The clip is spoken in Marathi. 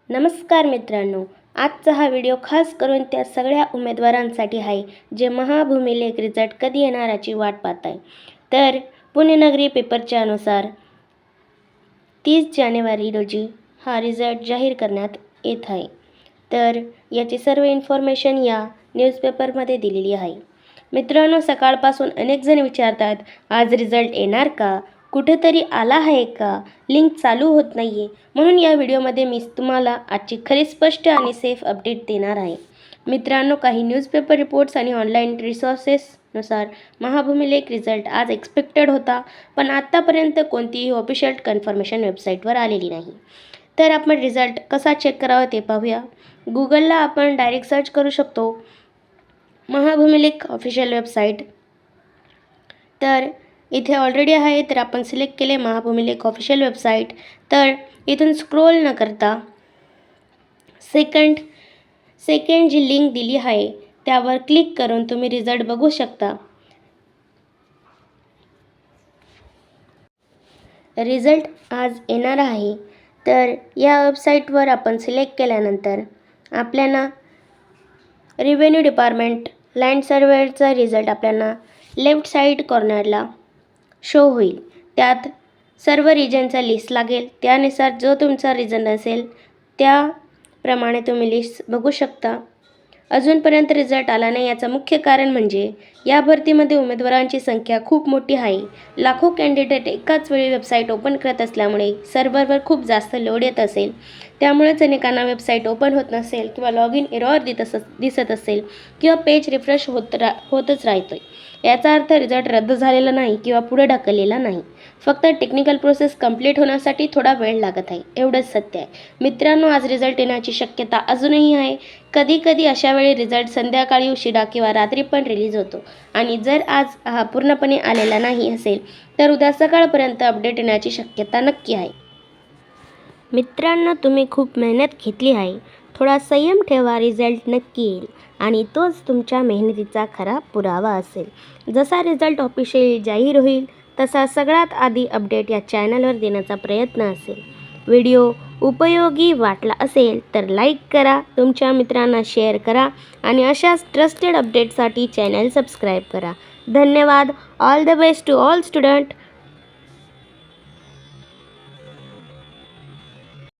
नमस्कार मित्रांनो, आजचा हा व्हिडिओ खास करून त्या सगळ्या उमेदवारांसाठी आहे जे महाभूमिलेख रिझल्ट कधी येणार याची वाट पाहत आहे. तर पुणे नगरी पेपरच्या अनुसार 30 जानेवारी रोजी हा रिझल्ट जाहीर करण्यात येत आहे. तर याची सर्व इन्फॉर्मेशन या न्यूजपेपरमध्ये दिलेली आहे. मित्रांनो, सकाळपासून अनेक जण विचारतात, आज रिझल्ट येणार का? कुठेतरी आला आहे का? लिंक चालू होत नाही आहे. म्हणून या व्हिडिओमध्ये मी तुम्हाला आजची खरी स्पष्ट आणि सेफ अपडेट देणार आहे. मित्रांनो, काही न्यूजपेपर रिपोर्ट्स आणि ऑनलाईन रिसोर्सेसनुसार महाभूमिलेख रिझल्ट आज एक्सपेक्टेड होता, पण आत्तापर्यंत कोणतीही ऑफिशियल कन्फर्मेशन वेबसाईटवर आलेली नाही. तर आपण रिझल्ट कसा चेक करावा ते पाहूया. गुगलला आपण डायरेक्ट सर्च करू शकतो महाभूमिलेख ऑफिशियल वेबसाईट. तर इथे ऑलरेडी आहे, तर आपण सिलेक्ट केले महाभूमिलेख ऑफिशियल वेबसाईट. तर इथून स्क्रोल न करता सेकंड जी लिंक दिली आहे त्यावर क्लिक करून तुम्ही रिझल्ट बघू शकता. रिझल्ट आज येणार आहे. तर या वेबसाईटवर आपण सिलेक्ट केल्यानंतर आपल्याला रेव्हेन्यू डिपार्टमेंट लँड सर्वेचा रिझल्ट आपल्याला लेफ्ट साईड कॉर्नरला शो होईल. त्यात सर्व रिजनचा लिस्ट लागेल. त्यानुसार जो तुमचा रिजन असेल त्याप्रमाणे तुम्ही लिस्ट बघू शकता. अजूनपर्यंत रिझल्ट आला नाही याचं मुख्य कारण म्हणजे या भरतीमध्ये उमेदवारांची संख्या खूप मोठी आहे. लाखो कॅन्डिडेट एकाच वेळी वेबसाईट ओपन करत असल्यामुळे सर्व्हरवर खूप जास्त लोड येत असेल. त्यामुळेच अनेकांना वेबसाईट ओपन होत नसेल किंवा लॉग इन एरर दिसत असेल किंवा पेज रिफ्रेश होतच राहतोय. याचा अर्थ रिझल्ट रद्द झालेला नाही किंवा पुढे ढकललेला नाही. फक्त टेक्निकल प्रोसेस कंप्लीट होण्यासाठी थोडा वेळ लागत आहे, एवढंच सत्य आहे. मित्रांनो, आज रिझल्ट येण्याची शक्यता अजूनही आहे. कधी अशा वेळी रिझल्ट संध्याकाळी उशिरा किंवा रात्री पण रिलीज होतो आणि जर आज हा पूर्णपणे आलेला नाही असेल तर उद्या सकाळपर्यंत अपडेट येण्याची शक्यता नक्की आहे. मित्रांनो, तुम्ही खूप मेहनत घेतली आहे. थोडा संयम ठेवा, रिझल्ट नक्की येईल आणि तोच तुमच्या मेहनतीचा खरा पुरावा असेल. जसा रिझल्ट ऑफिशियल जाहीर होईल तसा सगळ्यात आधी अपडेट या चॅनलवर देण्याचा प्रयत्न असेल. व्हिडिओ उपयोगी वाटला असेल तर लाईक करा, तुमच्या मित्रांना शेअर करा आणि अशाच ट्रस्टेड अपडेटसाठी चॅनल सबस्क्राईब करा. धन्यवाद. All the best to all student.